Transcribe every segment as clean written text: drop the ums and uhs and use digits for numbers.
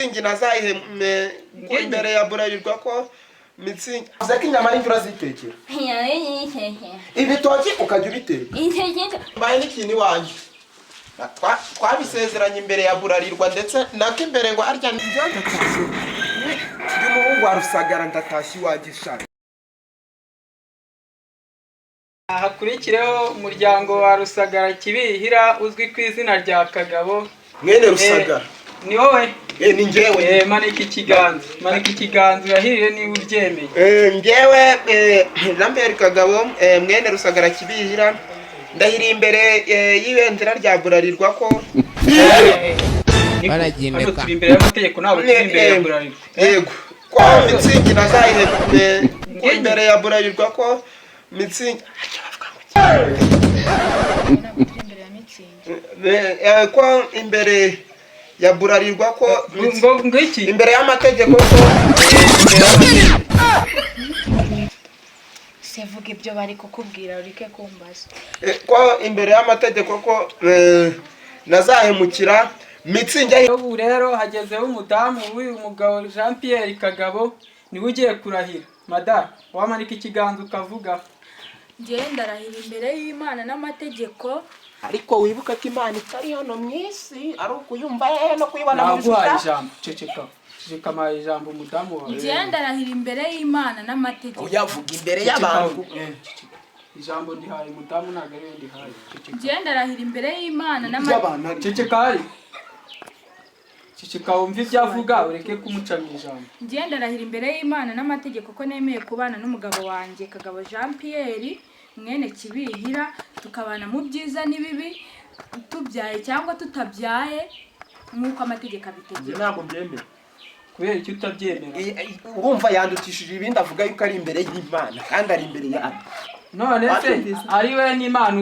Mitsingi nazayihe imbere ya Burarirwa ko Mitsingi uzako inyama y'imvura zitekera ibitoki ukajya ubiteka mbaye n'ikintu iwanjye twabisezeranye imbere ya Burarirwa ndetse nako imbere ngo arya njya ndatashye ndi umuhungu wa Rusagara ndatashye iwanjye shaka hakurikireho umuryango wa Rusagara Kibihira uzwi ku izina rya Kagabo mwene Rusagara ni wowe ni njyewe manika ikiganza urahirire niba ubyemeye njyewe Lambert Kagabo mwene Rusagara Kibihira ndahiriye imbere y'ibendera rya Burarirwa ko baragenda turi imbere y'amategeko nabo turi imbere ya Burarirwa yego ko Mitsingi nazayihe imbere ya Burarirwa ko Mitsingi ko imbere ya Burarirwa ko ngiki imbere y'amategeko ko sevuga ibyo bari kukubwira urike kumbaza ko imbere y'amategeko ko nazahemukira Mitsingi ubu rero hagezeho umudamu w'uyu mugabo Jean Pierre Kagabo niwe ugiye kurahira madame wamanika ikiganza ukavuga njye ndarahira imbere y'Imana n'amategeko ariko wibuka ko Imana itari hano mu isi ari ukuyumva no kuyibona mu ijambo ceceka ma ijambo umudamu wawe njye ndarahira imbere y'Imana n'amategeko uyavuga imbere y'abantu ijambo ndihaye umudamu ntago ari ndihaye njye ndarahira imbere y'Imana n'amategeko ceceka wumva ibyo avuga ureke kumuca mu ijambo njye ndarahira imbere y'Imana n'amategeko ko nemeye kubana n'umugabo wanjye Kagabo Jean Pierre mwene Kibihira tukabana mu byiza n'ibibi tubyaye cyangwa tutabyaye nk'uko amategeko abitegeka ntabwo byemera kubera icyo utabyemera urumva yandukishije ibindi avuga yuko ari imbere y'Imana kandi ari imbere y'abantu none se ari we n'Imana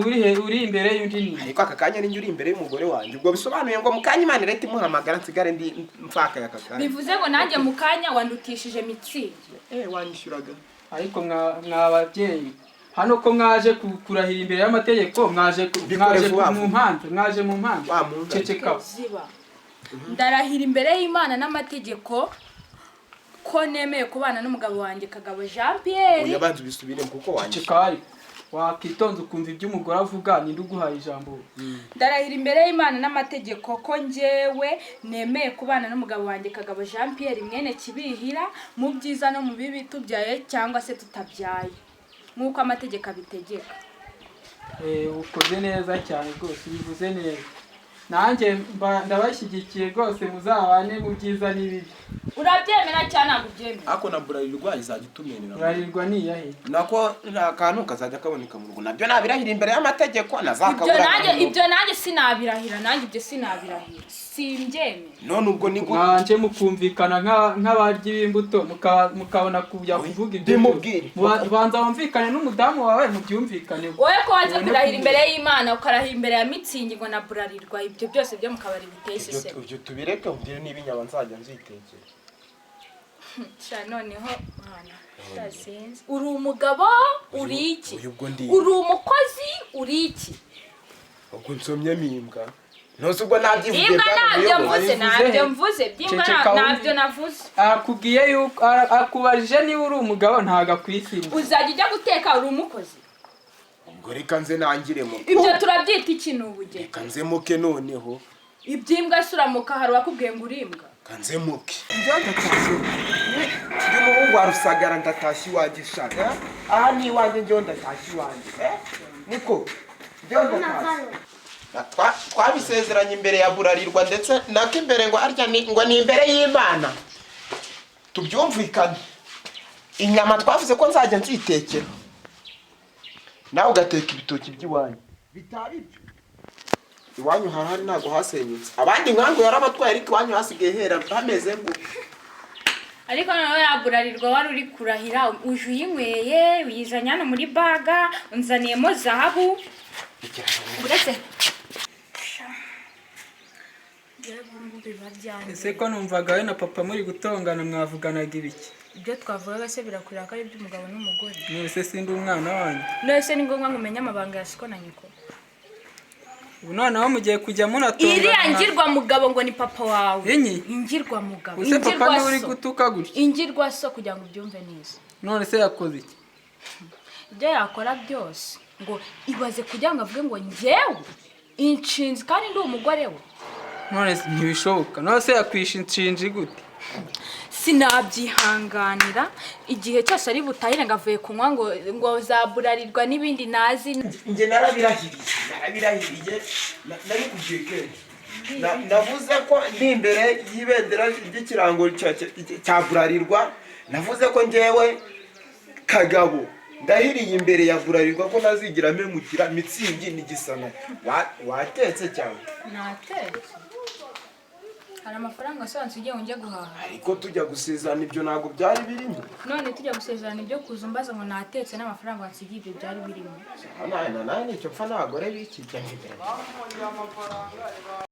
uri imbere y'undi ni ariko aka kanya ninjye uri imbere y'umugore wanjye ubwo bisobanuye ngo mu kanya Imana irahita imuhamagara nsigare ndi mfaka ya kakanya bivuze ngo nanjye mu kanya wandutishije Mitsingi wanyishyuraga ariko mwababyeyi hano ko mwaje kurahira imbere y'amategeko mwaje mu mpande ceceka ndarahira imbere y'Imana n'amategeko ko nemeye kubana n'umugabo wanjye Kagabo Jean Pierre uyabanze bisubire kuko wanjye ceceka wakitonze ukumva ibyo umugore avuga ninde uguhaye ijambo ndarahira imbere y'Imana n'amategeko ko njyewe nemeye kubana n'umugabo wanjye Kagabo Jean Pierre mwene Kibihira mu byiza no mu bibi tubyaye cyangwa se tutabyaye nk'uko amategeko abitegeka ukoze neza cyane rwose bivuze neza nanjye ndabashyigikiye rwose muzabane mu byiza n'ibibi urabyemera cyane ntabwo ubyemera ariko na Burarirwa izajya itumenera Burarirwa ni iyahe nako nta kantu kazajya kaboneka mu rugo nabyo nabirahira imbere y'amategeko nazakabura ibyo nanjye sinabirahira nanjye ibyo sinabirahira simbyemera none ubwo ni mwanje mukumvikana nk'abaryi b'imbuto mukabona kujya kuvuga ibyo banza wumvikane n'umudamu wawe mubyumvikane wowe ko waje kurahira imbere y'Imana ukarahira imbere ya Mitsingi ngo na Burarirwa ibyo byose byo mukabari biteshe se ibyo tubireke ubwire niba inyama nzajya nzitekera noneho ndasenze uri umugabo uri iki uri umukozi uri iki ubwo nsomye mimbwa nose ubwo nabyivuye ntabyo mvuze byimba ntabyo navuze akubwiye yuko akubajije niba uri umugabo ntago akwisiriza uzajya ujya guteka uri umukozi ubwo reka nze nangiremo ibyo turabyita ikintu ubugeni reka nzemuke noneho ibyimbwa suramuka hari wakubwiye ngo urimbwa kanzemuke njya ndatashye ndi umuhungu wa Rusagara ndatashye iwanjye shaka aha ni iwanjye njyewe ndatashye iwanjye niko njyewe ndatashye twabisezeranye imbere ya Burarirwa ndetse nako imbere ngo arya ngo ni imbere y'Imana tubyumvikane inyama twavuze ko nzajya nzitekera nawe ugateka ibitoki by'iwanyu bitari ibyo iwanyu hahari ntago hasenyutse abandi nkango yarabatwaye ariko iwanyu hasigaye hera hameze ngo ariko nawe ya Burarirwa wari uri kurahira uje uyinyweye uyizanye hano muri baga unzaniyemo zahabu uretse ese ko numvaga we na papa muri gutongana mwavuganaga ibiki ibyo twavugaga se birakurira ko ari iby'umugabo n'umugore nese sindi umwana wanyu nese ni ngombwa ngo umenye amabanga ya siko na nyoko ubu noneho mugiye kujya munatonga iriya ngirwa mugabo ngo ni papa wawe Inyi? ingirwa mugabo use papa niwe uri gutuka gutya ingirwa so kugira ngo ubyumve neza none se yakoze iki ibyo yakora byose ngo ibaze kugira ngo avuge ngo njyewe inshinzi kandi ndi umugore we none se ntibishoboka none se yakwisha inshinji gute sinabyihanganira igihe cyose ari butahire ngo avuye kunywa ngo zaburarirwa n'ibindi nazi njye narabirahiriye nari kugiye kenshi navuze ko ndi imbere y'ibendera ry'ikirango cya burarirwa navuze ko njyewe Kagabo ndahiriye imbere ya burarirwa ko nazigira mpemukira Mitsingi n'igisana watetse cyane natetse hari amafaranga asanzwe ugiye njya guhaha ariko tujya gusezerana ibyo ntabwo byari birimo none tujya gusezerana ibyo kuza umbaza ngo natetse n'amafaranga wansigiye ibyo byari birimo nta nicyo pfa n'abagore b'iki gihe